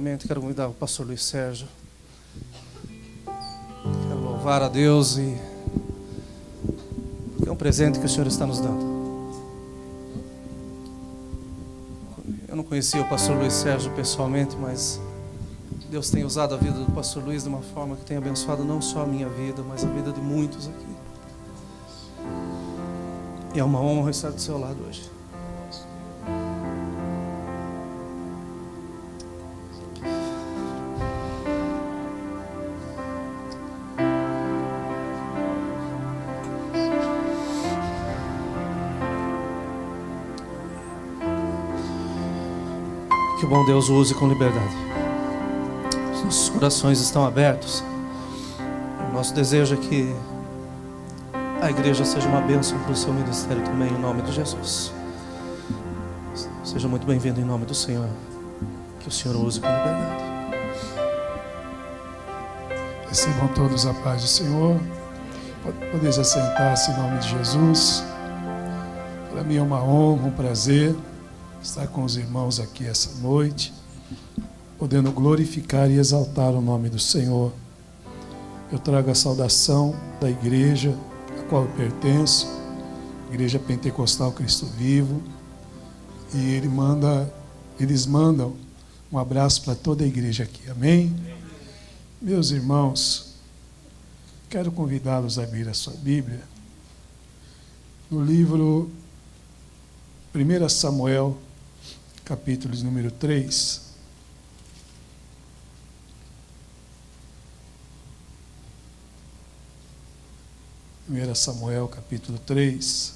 Quero convidar o pastor Luiz Sérgio. Quero louvar a Deus e é um presente que o Senhor está nos dando. Eu não conhecia o pastor Luiz Sérgio pessoalmente, mas Deus tem usado a vida do pastor Luiz de uma forma que tem abençoado não só a minha vida, mas a vida de muitos aqui. E é uma honra estar do seu lado hoje. Que o bom Deus o use com liberdade. Os corações estão abertos. O nosso desejo é que a igreja seja uma bênção para o seu ministério também, em nome de Jesus. Seja muito bem-vindo em nome do Senhor. Que o Senhor o use com liberdade. Recebam todos a paz do Senhor. Podeis assentar-se em nome de Jesus. Para mim é uma honra, um prazer estar com os irmãos aqui essa noite, podendo glorificar e exaltar o nome do Senhor. Eu trago a saudação da igreja a qual eu pertenço, Igreja Pentecostal Cristo Vivo, e eles mandam um abraço para toda a igreja aqui, amém? Meus irmãos, quero convidá-los a abrir a sua Bíblia no livro 1 Samuel, capítulo de número 3. Primeira Samuel, capítulo 3.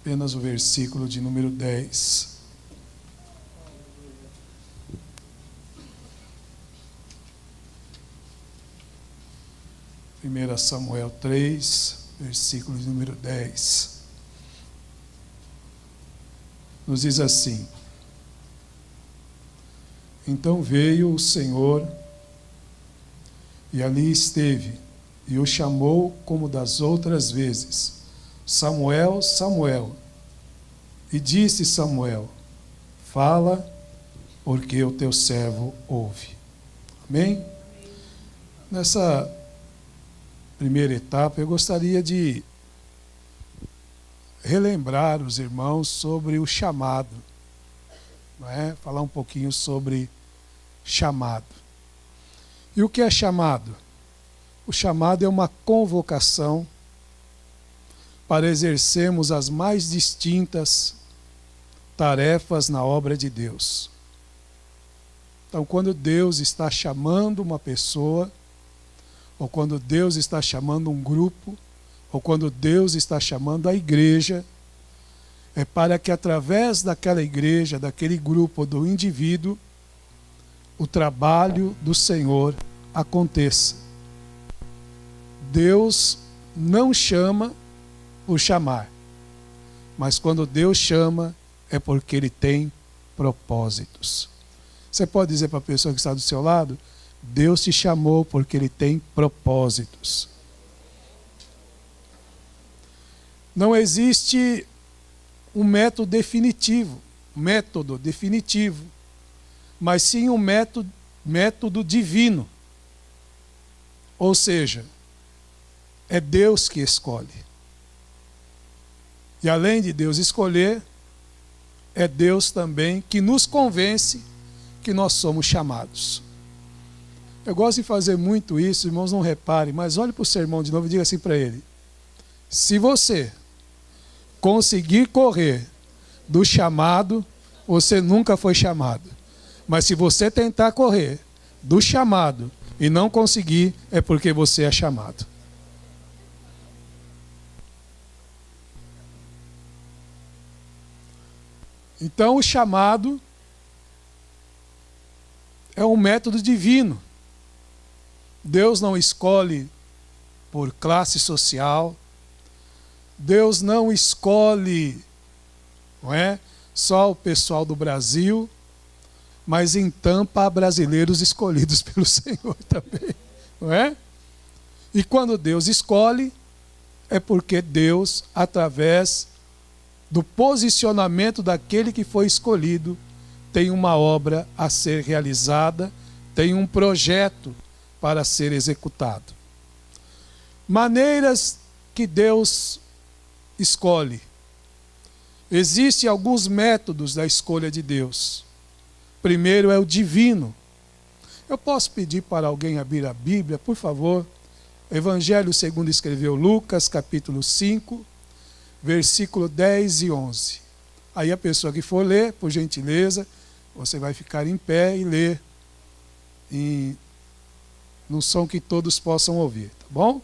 Apenas o versículo de número 10. Primeira Samuel 3, versículo de número 10. Nos diz assim: Então veio o Senhor e ali esteve, e o chamou como das outras vezes: Samuel, Samuel. E disse Samuel: Fala, porque o teu servo ouve. Amém? Nessa primeira etapa, eu gostaria de relembrar os irmãos sobre o chamado, não é? Falar um pouquinho sobre chamado. E o que é chamado? O chamado é uma convocação para exercermos as mais distintas tarefas na obra de Deus. Então, quando Deus está chamando uma pessoa, ou quando Deus está chamando um grupo, ou quando Deus está chamando a igreja, é para que através daquela igreja, daquele grupo, do indivíduo, o trabalho do Senhor aconteça. Deus não chama por chamar, mas quando Deus chama, é porque Ele tem propósitos. Você pode dizer para a pessoa que está do seu lado: Deus te chamou porque Ele tem propósitos. Não existe um método definitivo, mas sim um método divino. Ou seja, é Deus que escolhe. E além de Deus escolher, é Deus também que nos convence que nós somos chamados. Eu gosto de fazer muito isso, irmãos, não reparem, mas olhe para o seu irmão de novo e diga assim para ele: se você conseguir correr do chamado, você nunca foi chamado. Mas se você tentar correr do chamado e não conseguir, é porque você é chamado. Então, o chamado é um método divino. Deus não escolhe por classe social. Deus não escolhe, não é, só o pessoal do Brasil, mas entampa brasileiros escolhidos pelo Senhor também, não é? E quando Deus escolhe, é porque Deus, através do posicionamento daquele que foi escolhido, tem uma obra a ser realizada, tem um projeto para ser executado. Maneiras que Deus escolhe. Existem alguns métodos da escolha de Deus. Primeiro é o divino. Eu posso pedir para alguém abrir a Bíblia, por favor? Evangelho segundo escreveu Lucas, capítulo 5, versículo 10 e 11. Aí a pessoa que for ler, por gentileza, você vai ficar em pé e ler no som que todos possam ouvir, tá bom?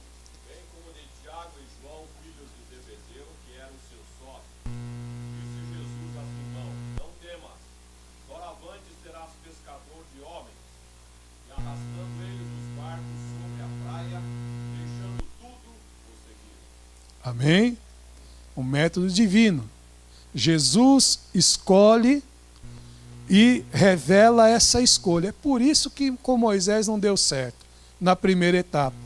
Bem como de Tiago e João, filhos de Zebedeu, que eram seus sócios, disse Jesus a Simão: não temas, doravante serás pescador de homens. E arrastando eles os barcos sobre a praia, deixando tudo, o seguiram. Amém? Um método divino. Jesus escolhe e revela essa escolha. É por isso que com Moisés não deu certo na primeira etapa.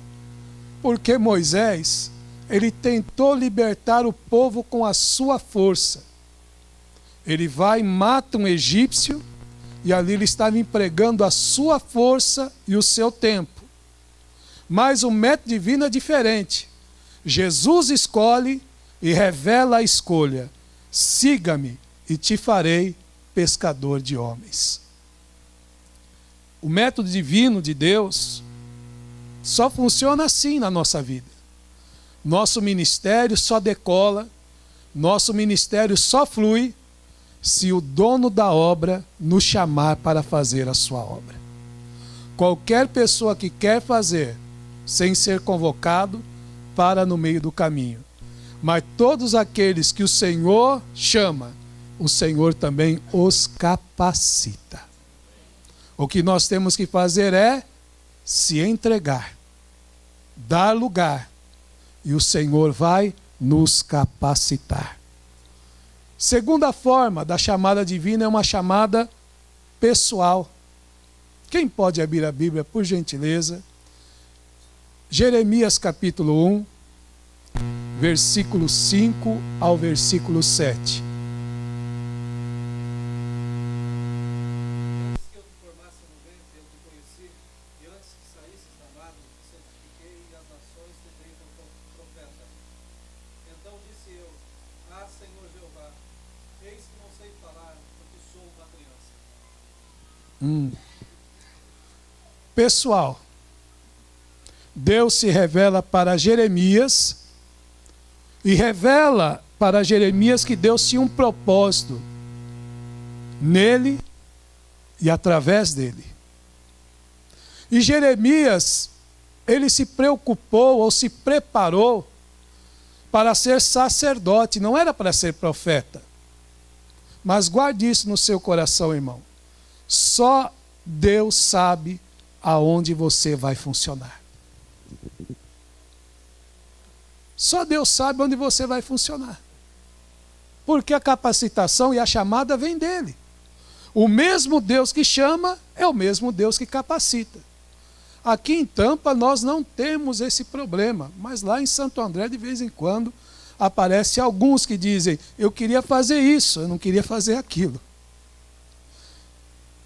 Porque Moisés, ele tentou libertar o povo com a sua força. Ele vai e mata um egípcio, e ali ele estava empregando a sua força e o seu tempo. Mas o método divino é diferente. Jesus escolhe e revela a escolha: siga-me e te farei pescador de homens. O método divino de Deus só funciona assim na nossa vida. Nosso ministério só decola, nosso ministério só flui se o dono da obra nos chamar para fazer a sua obra. Qualquer pessoa que quer fazer sem ser convocado, para no meio do caminho. Mas todos aqueles que o Senhor chama, o Senhor também os capacita. O que nós temos que fazer é se entregar, dar lugar, e o Senhor vai nos capacitar. Segunda forma da chamada divina é uma chamada pessoal. Quem pode abrir a Bíblia, por gentileza? Jeremias capítulo 1, versículo 5 ao versículo 7. Pessoal, Deus se revela para Jeremias e revela para Jeremias que Deus tinha um propósito nele e através dele. E Jeremias, ele se preocupou ou se preparou para ser sacerdote, não era para ser profeta. Mas guarde isso no seu coração, irmão. Só Deus sabe aonde você vai funcionar. Só Deus sabe onde você vai funcionar. Porque a capacitação e a chamada vem dele. O mesmo Deus que chama é o mesmo Deus que capacita. Aqui em Tampa nós não temos esse problema, mas lá em Santo André de vez em quando aparecem alguns que dizem: eu queria fazer isso, eu não queria fazer aquilo.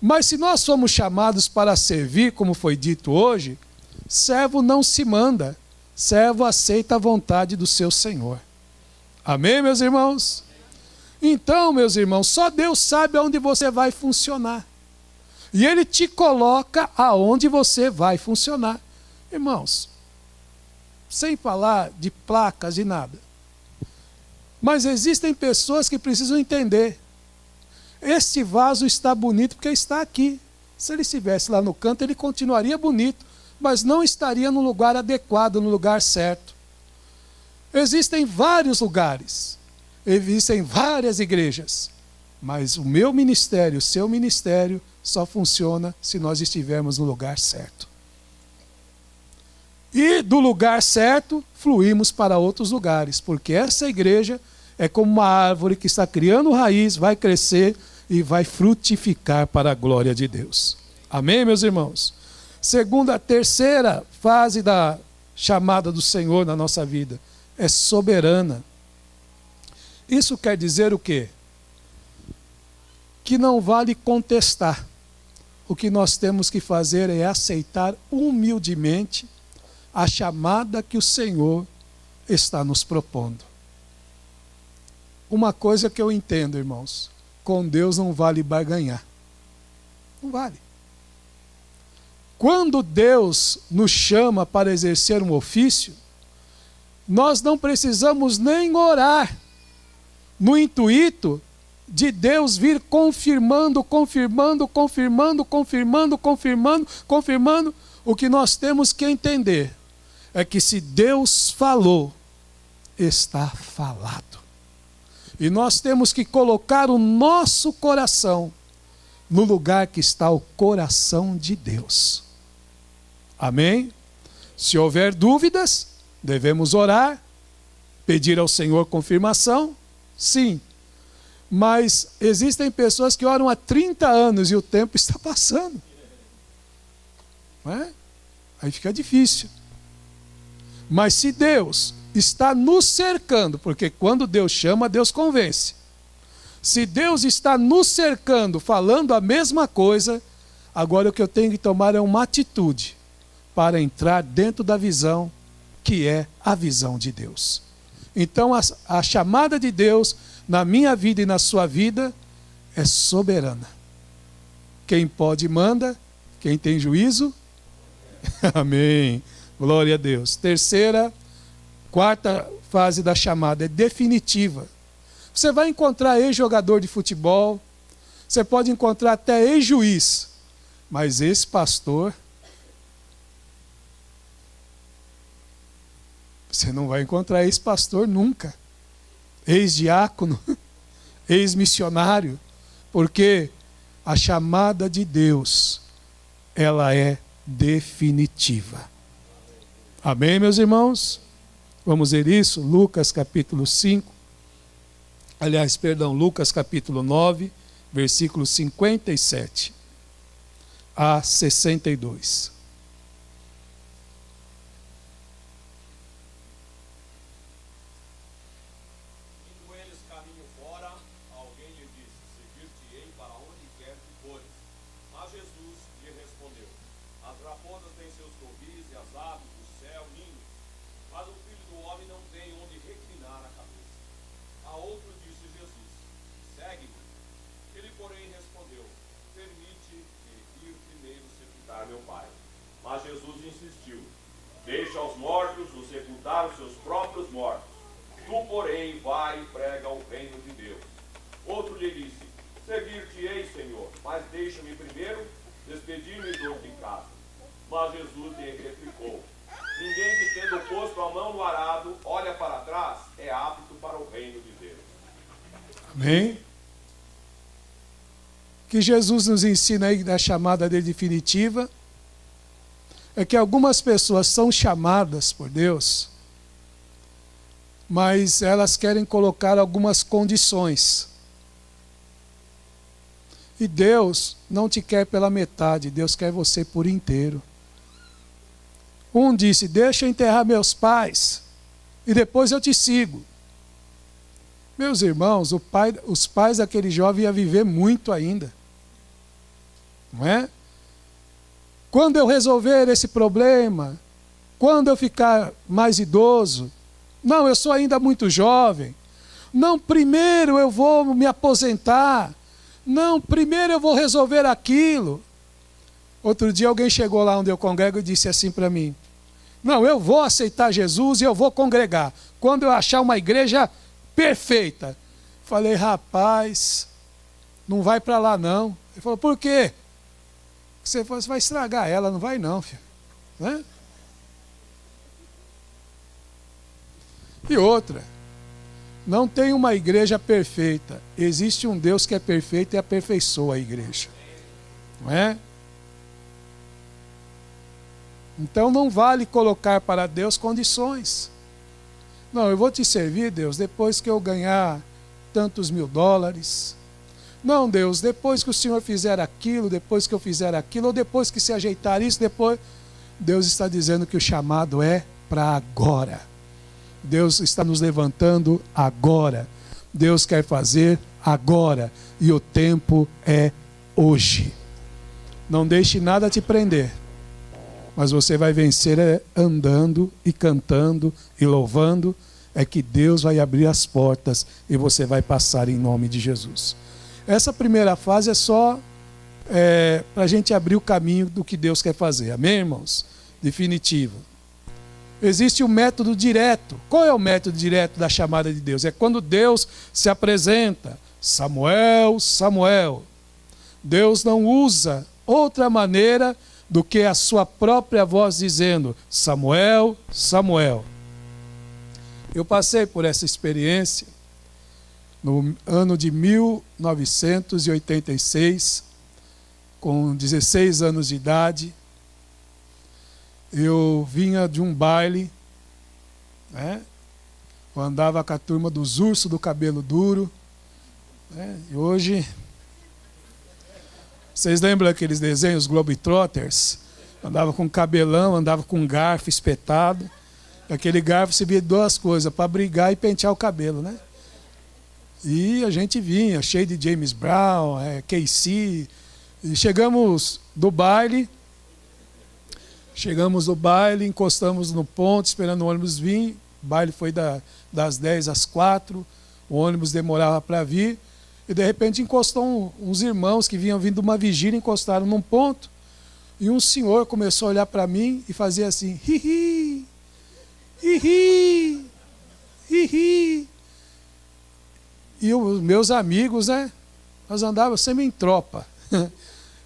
Mas se nós somos chamados para servir, como foi dito hoje, servo não se manda, servo aceita a vontade do seu Senhor. Amém, meus irmãos? Então, meus irmãos, só Deus sabe aonde você vai funcionar. E Ele te coloca aonde você vai funcionar. Irmãos, sem falar de placas e nada. Mas existem pessoas que precisam entender. Este vaso está bonito porque está aqui. Se ele estivesse lá no canto, ele continuaria bonito, mas não estaria no lugar adequado, no lugar certo. Existem vários lugares, existem várias igrejas, mas o meu ministério, o seu ministério, só funciona se nós estivermos no lugar certo. E do lugar certo, fluímos para outros lugares, porque essa igreja é como uma árvore que está criando raiz, vai crescer e vai frutificar para a glória de Deus. Amém, meus irmãos? Terceira fase da chamada do Senhor na nossa vida é soberana. Isso quer dizer o quê? que não vale contestar. O que nós temos que fazer é aceitar humildemente a chamada que o Senhor está nos propondo. Uma coisa que eu entendo, irmãos, com Deus não vale barganhar. Não vale. Quando Deus nos chama para exercer um ofício, nós não precisamos nem orar no intuito de Deus vir confirmando. O que nós temos que entender é que se Deus falou, está falado. E nós temos que colocar o nosso coração no lugar que está o coração de Deus. Amém? Se houver dúvidas, devemos orar, pedir ao Senhor confirmação, sim. Mas existem pessoas que oram há 30 anos e o tempo está passando. Não é? Aí fica difícil. Mas se Deus está nos cercando, porque quando Deus chama, Deus convence. Se Deus está nos cercando, falando a mesma coisa, agora o que eu tenho que tomar é uma atitude para entrar dentro da visão que é a visão de Deus. Então a chamada de Deus na minha vida e na sua vida é soberana. Quem pode manda, quem tem juízo, amém. Glória a Deus. Quarta fase da chamada é definitiva. Você vai encontrar ex-jogador de futebol, você pode encontrar até ex-juiz, mas esse pastor, você não vai encontrar ex-pastor nunca. Ex-diácono, ex-missionário, porque a chamada de Deus, ela é definitiva. Amém, meus irmãos? Vamos ver isso? Lucas capítulo 9, versículo 57 a 62. Mas Jesus insistiu: deixa aos mortos o sepultar os seus próprios mortos. Tu, porém, vai e prega o reino de Deus. Outro lhe disse: seguir-te-ei, Senhor, mas deixa-me primeiro despedir-me do de casa. Mas Jesus lhe replicou: ninguém que tendo posto a mão no arado olha para trás é apto para o reino de Deus. Amém? Que Jesus nos ensina aí na chamada dele definitiva é que algumas pessoas são chamadas por Deus, mas elas querem colocar algumas condições. E Deus não te quer pela metade, Deus quer você por inteiro. Um disse: deixa eu enterrar meus pais e depois eu te sigo. Meus irmãos, os pais daquele jovem iam viver muito ainda. Não é? Quando eu resolver esse problema, quando eu ficar mais idoso, não, eu sou ainda muito jovem. Não, primeiro eu vou me aposentar. Não, primeiro eu vou resolver aquilo. Outro dia alguém chegou lá onde eu congrego e disse assim para mim: não, eu vou aceitar Jesus e eu vou congregar quando eu achar uma igreja perfeita. Falei: rapaz, não vai para lá não. Ele falou: por quê? Você vai estragar ela. Não vai não, filho. Né? E outra, não tem uma igreja perfeita. Existe um Deus que é perfeito e aperfeiçoa a igreja. Não é? Então não vale colocar para Deus condições. Não, eu vou te servir, Deus, depois que eu ganhar tantos $1000. Não, Deus, depois que o Senhor fizer aquilo, depois que eu fizer aquilo, ou depois que se ajeitar isso, depois... Deus está dizendo que o chamado é para agora. Deus está nos levantando agora. Deus quer fazer agora e o tempo é hoje. Não deixe nada te prender, mas você vai vencer andando e cantando e louvando. É que Deus vai abrir as portas e você vai passar em nome de Jesus. Essa primeira fase é só para a gente abrir o caminho do que Deus quer fazer. Amém, irmãos? Definitivo. Existe o método direto. Qual é o método direto da chamada de Deus? É quando Deus se apresenta. Samuel, Samuel. Deus não usa outra maneira do que a sua própria voz dizendo: Samuel, Samuel. Eu passei por essa experiência no ano de 1986, com 16 anos de idade. Eu vinha de um baile, né? Eu andava com a turma dos ursos do cabelo duro, né? E hoje, vocês lembram aqueles desenhos Globetrotters? Andava com cabelão, andava com garfo espetado. Aquele garfo se via de duas coisas, para brigar e pentear o cabelo, né? E a gente vinha, cheio de James Brown, KC. E chegamos do baile, encostamos no ponto, esperando o ônibus vir. O baile foi das 10 às 4, o ônibus demorava para vir. E de repente encostou uns irmãos que vinham vindo de uma vigília, encostaram num ponto. E um senhor começou a olhar para mim e fazia assim: hi-hi, hi-hi, hi-hi. E os meus amigos, né? Nós andávamos sempre em tropa.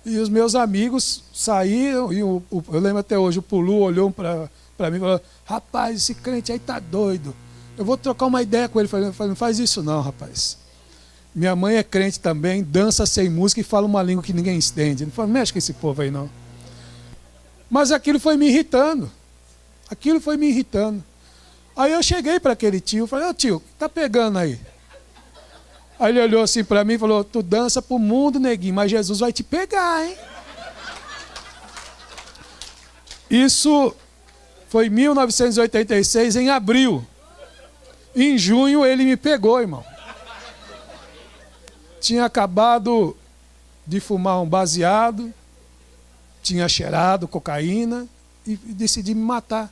E os meus amigos saíram, e eu lembro até hoje, o Pulu olhou para mim e falou: rapaz, esse crente aí tá doido. Eu vou trocar uma ideia com ele. Eu falei: não faz isso não, rapaz. Minha mãe é crente também, dança sem música e fala uma língua que ninguém entende. Não fala, mexe com esse povo aí não. Mas aquilo foi me irritando. Aí eu cheguei para aquele tio, falei: ô tio, tá pegando aí? Aí ele olhou assim para mim e falou: tu dança pro mundo, neguinho, mas Jesus vai te pegar, hein? Isso foi em 1986, em abril. Em junho ele me pegou, irmão. Tinha acabado de fumar um baseado, tinha cheirado cocaína e decidi me matar.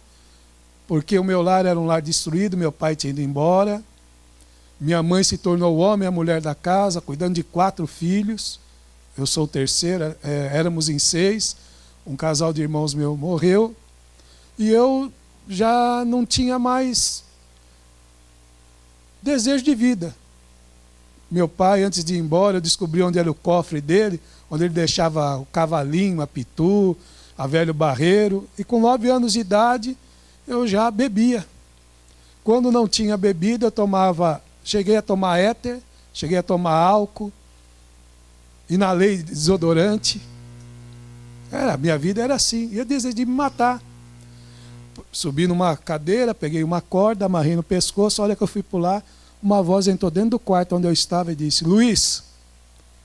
Porque o meu lar era um lar destruído, meu pai tinha ido embora. Minha mãe se tornou o homem e a mulher da casa, cuidando de 4 filhos. Eu sou o terceiro, éramos em 6. Um casal de irmãos meu morreu. E eu já não tinha mais desejo de vida. Meu pai, antes de ir embora, eu descobri onde era o cofre dele, onde ele deixava o cavalinho, a pitu, a velho barreiro. E com 9 anos de idade, eu já bebia. Quando não tinha bebida, cheguei a tomar éter, cheguei a tomar álcool, inalei desodorante. A minha vida era assim. E eu desejei me matar. Subi numa cadeira, peguei uma corda, amarrei no pescoço. Olha que eu fui pular, uma voz entrou dentro do quarto onde eu estava e disse: Luiz,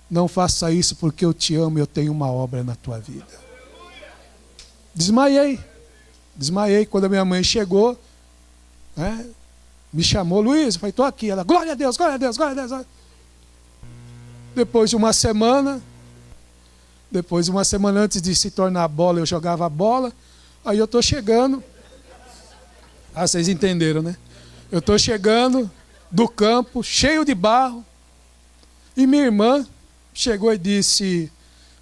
não faça isso porque eu te amo e eu tenho uma obra na tua vida. Desmaiei. Quando a minha mãe chegou, né, me chamou: Luiz, eu falei: estou aqui. Ela: glória a Deus, glória a Deus, glória a Deus. Depois de uma semana antes de se tornar bola, eu jogava bola. Aí eu estou chegando. Vocês entenderam, né? Eu estou chegando do campo, cheio de barro. E minha irmã chegou e disse: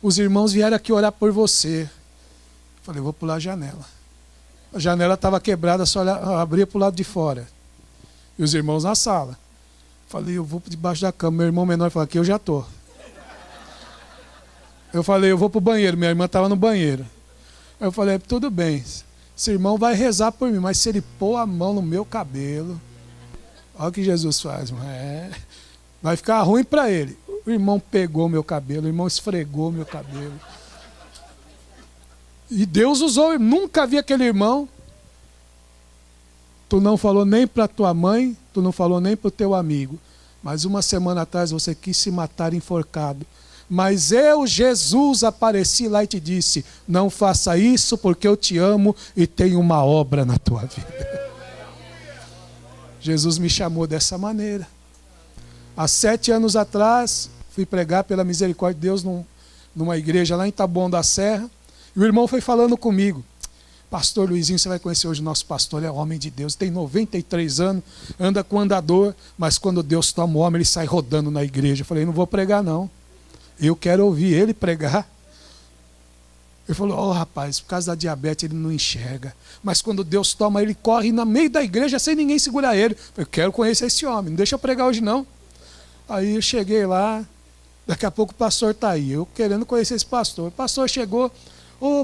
os irmãos vieram aqui orar por você. Eu falei: vou pular a janela. A janela estava quebrada, só abria para o lado de fora. E os irmãos na sala. Eu falei: eu vou debaixo da cama. Meu irmão menor falou: aqui eu já estou. Eu falei: eu vou para o banheiro. Minha irmã estava no banheiro. Eu falei: tudo bem, esse irmão vai rezar por mim, mas se ele pôr a mão no meu cabelo, olha o que Jesus faz, vai ficar ruim para ele. O irmão pegou meu cabelo, o irmão esfregou meu cabelo. E Deus usou, eu nunca vi aquele irmão. Tu não falou nem para tua mãe, tu não falou nem para o teu amigo, mas uma semana atrás você quis se matar enforcado. Mas eu, Jesus, apareci lá e te disse: não faça isso porque eu te amo e tenho uma obra na tua vida. Jesus me chamou dessa maneira. Há 7 anos atrás, fui pregar pela misericórdia de Deus numa igreja lá em Taboão da Serra. E o irmão foi falando comigo. Pastor Luizinho, você vai conhecer hoje o nosso pastor, é homem de Deus, tem 93 anos, anda com andador, mas quando Deus toma o homem, ele sai rodando na igreja. Eu falei, não vou pregar não, eu quero ouvir ele pregar. Ele falou, rapaz, por causa da diabetes ele não enxerga, mas quando Deus toma, ele corre no meio da igreja sem ninguém segurar ele. Eu quero conhecer esse homem, não deixa eu pregar hoje não. Aí eu cheguei lá, daqui a pouco o pastor está aí, eu querendo conhecer esse pastor. O pastor chegou,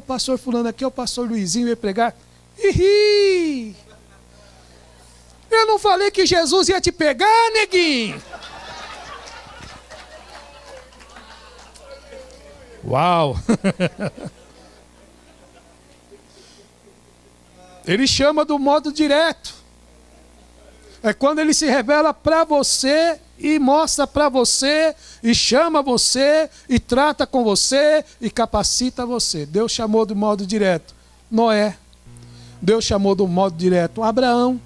pastor fulano aqui é o pastor Luizinho, veio pregar. Ih! Eu não falei que Jesus ia te pegar, neguinho? Uau! Ele chama do modo direto. É quando ele se revela para você e mostra para você e chama você e trata com você e capacita você. Deus chamou do modo direto Noé. Deus chamou do modo direto Abraão.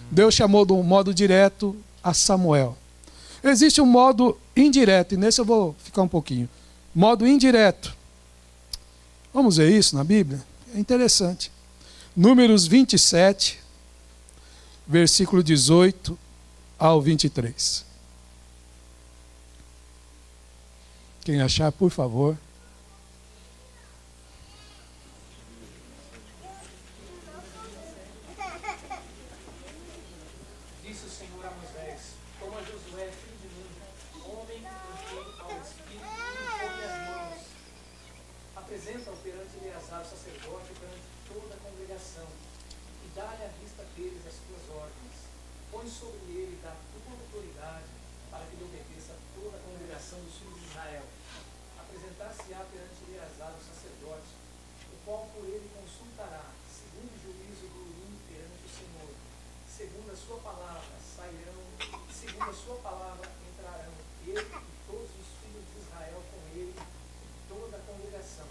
Deus chamou do modo direto a Samuel. Existe um modo indireto, e nesse eu vou ficar um pouquinho. Modo indireto. Vamos ver isso na Bíblia? É interessante. Números 27, versículo 18 ao 23. Quem achar, por favor. Disse o Senhor a Moisés: toma Josué, filho de Nun, homem em quem há o Espírito, e impõe as mãos. Apresenta-o perante Eleazar, sacerdote, perante toda a congregação, e dá-lhe à vista deles as tuas ordens. Põe sobre ele da tua autoridade, para que lhe obedeça toda a congregação dos filhos de Israel. Apresentar-se-á perante Eleazar, o sacerdote, o qual por ele consultará, segundo o juízo do Urim perante o Senhor. Segundo a sua palavra sairão, segundo a sua palavra entrarão ele e todos os filhos de Israel com ele, toda a congregação.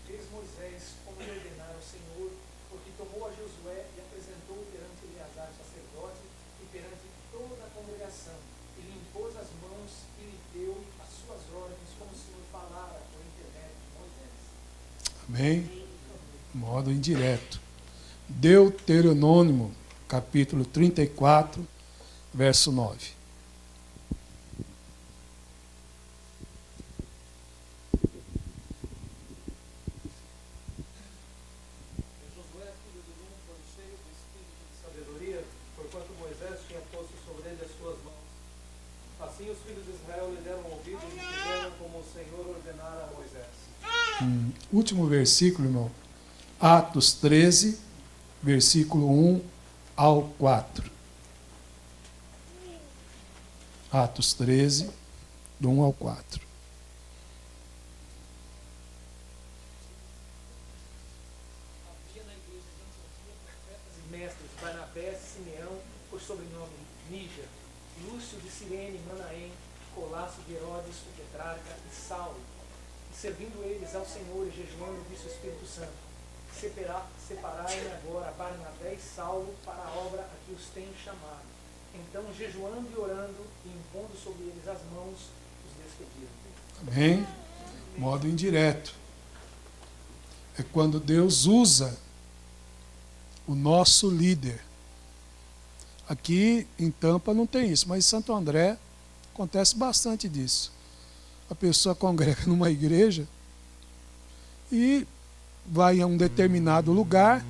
Fez Moisés como lhe ordenara o Senhor, porque tomou a Josué e apresentou perante Eleazar o sacerdote e perante toda a congregação, e lhe impôs as mãos e lhe deu as suas ordens, como o Senhor falara por intermédio de Moisés. Amém? Modo indireto. Deuteronômio, capítulo 34, verso 9. Josué, filho de Nun, foi cheio do espírito de sabedoria, porquanto Moisés tinha posto sobre ele as suas mãos. Assim os filhos de Israel lhe deram ouvidos e fizeram como o Senhor ordenara a Moisés. Último versículo, irmão. Atos 13, versículo 1 ao 4. Atos 13, do 1 ao 4. Havia na igreja de Antioquia profetas e mestres, Barnabé, Simeão, por sobrenome Níger, Lúcio de Cirene, Manaém, Colasso de Herodes, o tetrarca, e Saulo. E servindo eles ao Senhor e jejuando, disse o Espírito Santo: separai-me agora Barnabé e Saulo para a obra a que os tenho chamado. Então, jejuando e orando e impondo sobre eles as mãos, os despediram. Amém? Modo indireto. É quando Deus usa o nosso líder. Aqui em Tampa não tem isso, mas em Santo André acontece bastante disso. A pessoa congrega numa igreja e vai a um determinado lugar,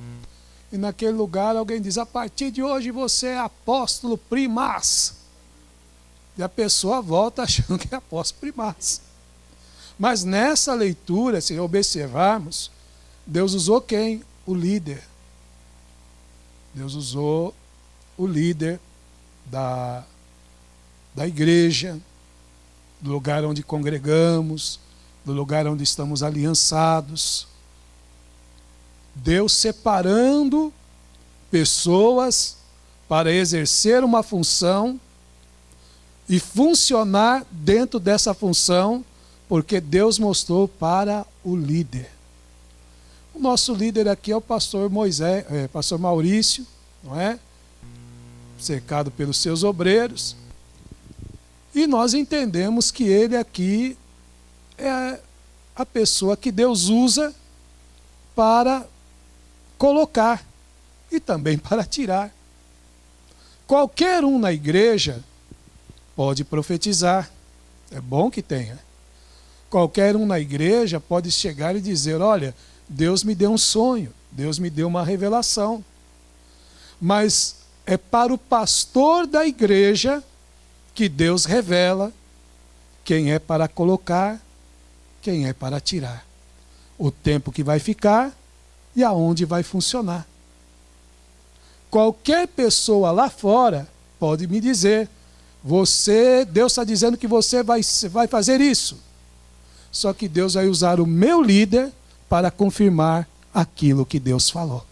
e naquele lugar alguém diz: a partir de hoje você é apóstolo primaz. E a pessoa volta achando que é apóstolo primaz. Mas nessa leitura, se observarmos, Deus usou quem? O líder. Deus usou o líder da igreja, do lugar onde congregamos, do lugar onde estamos aliançados. Deus separando pessoas para exercer uma função e funcionar dentro dessa função, porque Deus mostrou para o líder. O nosso líder aqui é o pastor pastor Maurício, não é? Cercado pelos seus obreiros, E nós entendemos que ele aqui é a pessoa que Deus usa para colocar e também para tirar. Qualquer um na igreja pode profetizar. É bom que tenha. Qualquer um na igreja pode chegar e dizer: olha, Deus me deu um sonho, Deus me deu uma revelação. Mas é para o pastor da igreja que Deus revela quem é para colocar, quem é para tirar, o tempo que vai ficar e aonde vai funcionar. Qualquer pessoa lá fora pode me dizer: Deus está dizendo que você vai fazer isso. Só que Deus vai usar o meu líder para confirmar aquilo que Deus falou.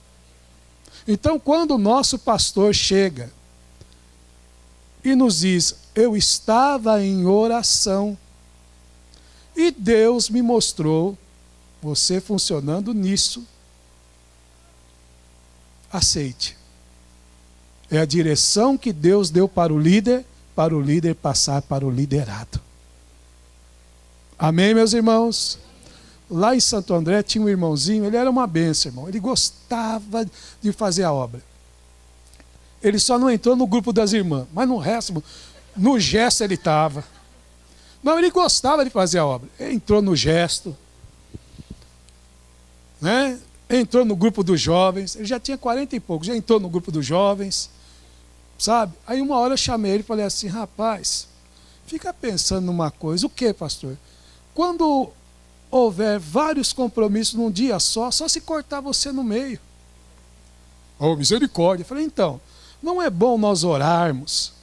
Então, quando o nosso pastor chega e nos diz: eu estava em oração e Deus me mostrou você funcionando nisso, aceite. É a direção que Deus deu para o líder passar para o liderado. Amém, meus irmãos? Lá em Santo André tinha um irmãozinho, ele era uma bênção, irmão. Ele gostava de fazer a obra. Ele só não entrou no grupo das irmãs, mas no resto, no gesto ele estava. Não, ele gostava de fazer a obra. Ele entrou no gesto, né? Entrou no grupo dos jovens. Ele já tinha 40 e poucos, já entrou no grupo dos jovens, sabe? Aí uma hora eu chamei ele e falei assim: rapaz, fica pensando numa coisa. O que, pastor? Quando houver vários compromissos num dia só se cortar você no meio. Oh, misericórdia. Eu falei: então, não é bom nós orarmos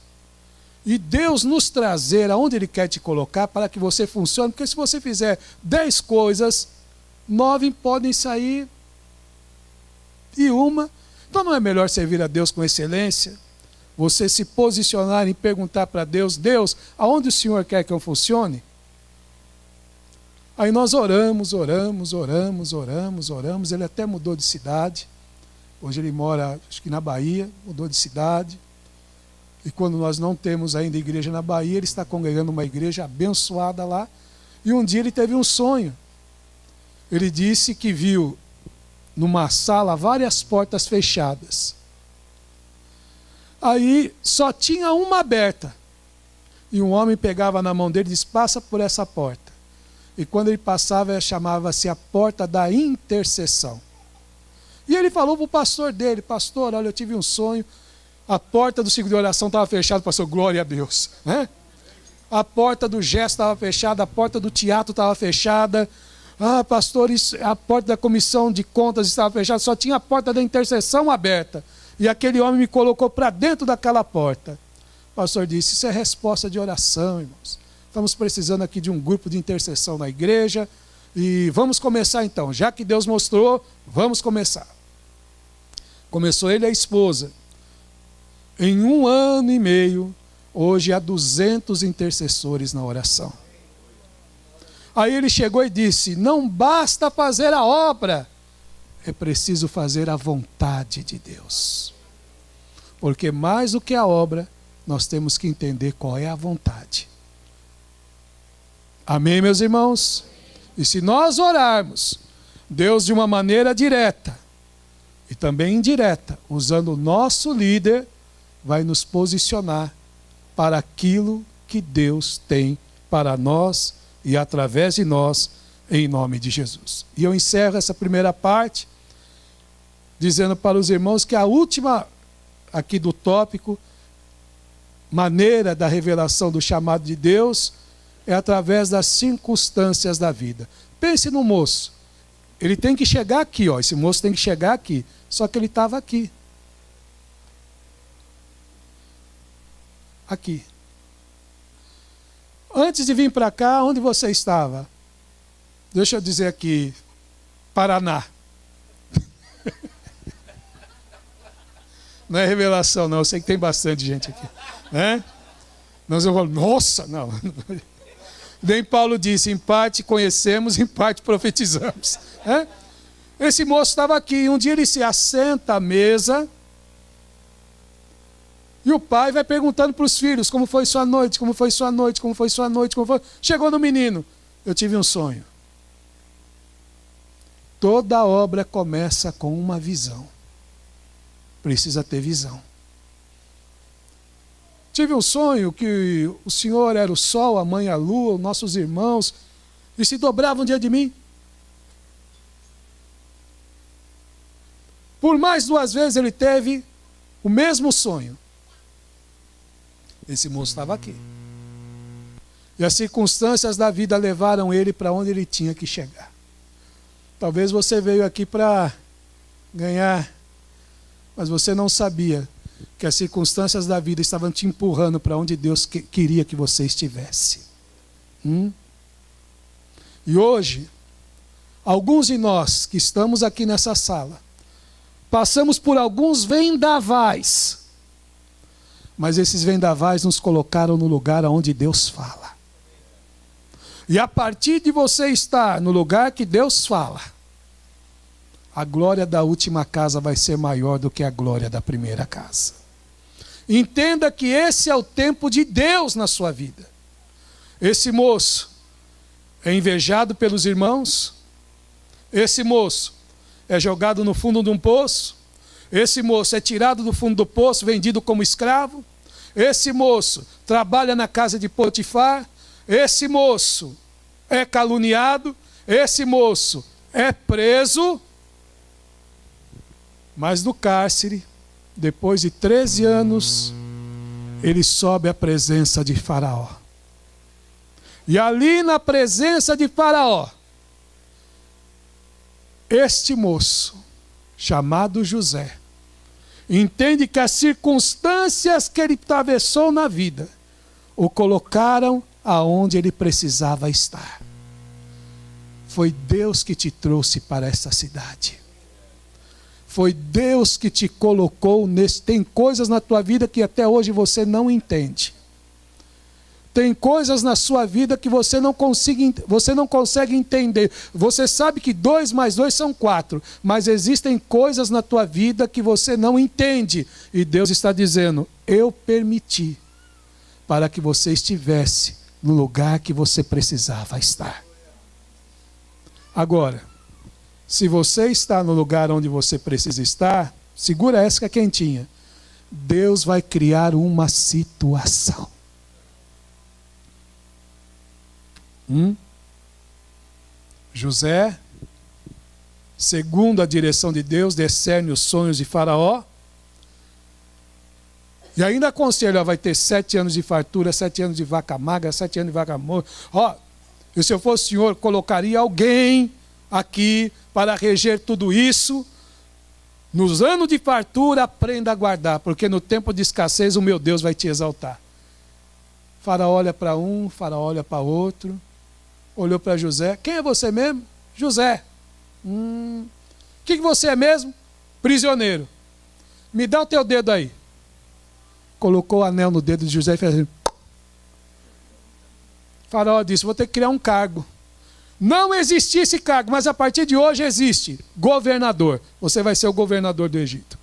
e Deus nos trazer aonde Ele quer te colocar para que você funcione? Porque se você fizer 10 coisas, 9 podem sair e uma. Então não é melhor servir a Deus com excelência? Você se posicionar e perguntar para Deus: Deus, aonde o Senhor quer que eu funcione? Aí nós oramos. Ele até mudou de cidade. Hoje ele mora, acho que na Bahia, mudou de cidade. E quando nós não temos ainda igreja na Bahia, ele está congregando uma igreja abençoada lá. E um dia ele teve um sonho. Ele disse que viu numa sala várias portas fechadas. Aí só tinha uma aberta. E um homem pegava na mão dele e disse: passa por essa porta. E quando ele passava, chamava-se a porta da intercessão. E ele falou para o pastor dele: pastor, olha, eu tive um sonho. A porta do ciclo de oração estava fechada, pastor, glória a Deus, né? A porta do gesto estava fechada, a porta do teatro estava fechada. Ah, pastor, a porta da comissão de contas estava fechada, só tinha a porta da intercessão aberta. E aquele homem me colocou para dentro daquela porta. O pastor disse: isso é resposta de oração, irmãos. Estamos precisando aqui de um grupo de intercessão na igreja. E vamos começar então. Já que Deus mostrou, vamos começar. Começou ele e a esposa. Em 1 ano e meio, hoje há 200 intercessores na oração. Aí ele chegou e disse: não basta fazer a obra, é preciso fazer a vontade de Deus. Porque mais do que a obra, nós temos que entender qual é a vontade. Amém, meus irmãos? E se nós orarmos, Deus de uma maneira direta e também indireta, usando o nosso líder, vai nos posicionar para aquilo que Deus tem para nós e através de nós, em nome de Jesus. E eu encerro essa primeira parte dizendo para os irmãos que a última aqui do tópico, maneira da revelação do chamado de Deus, é através das circunstâncias da vida. Pense no moço. Ele tem que chegar aqui, ó. Esse moço tem que chegar aqui. Só que ele estava aqui. Aqui. Antes de vir para cá, onde você estava? Deixa eu dizer aqui, Paraná. Não é revelação, não. Eu sei que tem bastante gente aqui. Né? Nós vamos falar: nossa, não. Nem Paulo disse: em parte conhecemos, em parte profetizamos. É? Esse moço estava aqui. Um dia ele se assenta à mesa E o pai vai perguntando para os filhos, como foi sua noite, como foi sua noite, como foi sua noite, como foi... Chegou no menino, eu tive um sonho. Toda obra começa com uma visão. Precisa ter visão. Tive um sonho que o Senhor era o sol, a mãe a lua, os nossos irmãos, e se dobravam diante de mim. Por mais 2 vezes ele teve o mesmo sonho. Esse moço estava aqui. E as circunstâncias da vida levaram ele para onde ele tinha que chegar. Talvez você veio aqui para ganhar, mas você não sabia que as circunstâncias da vida estavam te empurrando para onde Deus queria que você estivesse. E hoje, alguns de nós que estamos aqui nessa sala, passamos por alguns vendavais, mas esses vendavais nos colocaram no lugar onde Deus fala. E a partir de você estar no lugar que Deus fala, a glória da última casa vai ser maior do que a glória da primeira casa. Entenda que esse é o tempo de Deus na sua vida. Esse moço é invejado pelos irmãos. Esse moço é jogado no fundo de um poço. Esse moço é tirado do fundo do poço, vendido como escravo. Esse moço trabalha na casa de Potifar. Esse moço é caluniado. Esse moço é preso. Mas no cárcere, depois de 13 anos, ele sobe à presença de Faraó. E ali na presença de Faraó, este moço, chamado José, entende que as circunstâncias que ele atravessou na vida o colocaram aonde ele precisava estar. Foi Deus que te trouxe para essa cidade. Foi Deus que te colocou nesse... Tem coisas na tua vida que até hoje você não entende. Tem coisas na sua vida que você não consegue entender. Você sabe que 2 mais 2 são 4. Mas existem coisas na tua vida que você não entende. E Deus está dizendo, eu permiti para que você estivesse no lugar que você precisava estar. Agora, se você está no lugar onde você precisa estar, segura essa que é quentinha. Deus vai criar uma situação. José, segundo a direção de Deus, discerne os sonhos de Faraó. E ainda aconselho, vai ter 7 anos de fartura, 7 anos de vaca magra, 7 anos de vaca morta. E se eu fosse o Senhor, colocaria alguém aqui para reger tudo isso. Nos anos de fartura, aprenda a guardar, porque no tempo de escassez o meu Deus vai te exaltar. Faraó olha para um, Faraó olha para outro. Olhou para José. Quem é você mesmo? José. O que você é mesmo? Prisioneiro. Me dá o teu dedo aí. Colocou o anel no dedo de José e fez assim. Faraó disse, vou ter que criar um cargo. Não existia esse cargo, mas a partir de hoje existe. Governador. Você vai ser o governador do Egito.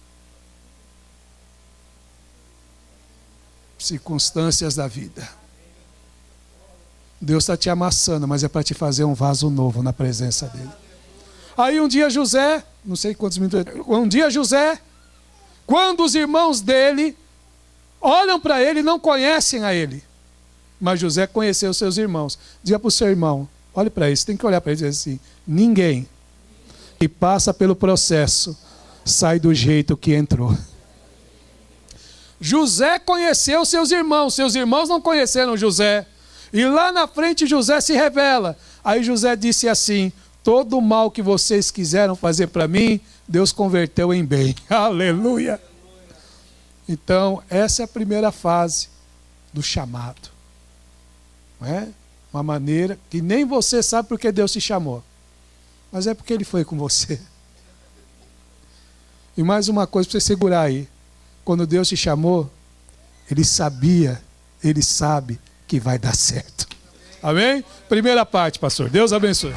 Circunstâncias da vida. Deus está te amassando, mas é para te fazer um vaso novo na presença dele. Aí um dia José, não sei quantos minutos, quando os irmãos dele olham para ele, não conhecem a ele. Mas José conheceu os seus irmãos. Diga para o seu irmão, olhe para ele, você tem que olhar para ele e dizer assim, ninguém que passa pelo processo sai do jeito que entrou. José conheceu seus irmãos não conheceram José. E lá na frente José se revela. Aí José disse assim, todo o mal que vocês quiseram fazer para mim, Deus converteu em bem. Aleluia! Então, essa é a primeira fase do chamado. Não é? Uma maneira que nem você sabe porque Deus te chamou. Mas é porque Ele foi com você. E mais uma coisa para você segurar aí. Quando Deus te chamou, Ele sabia, Ele sabe que vai dar certo. Amém? Primeira parte, pastor. Deus abençoe.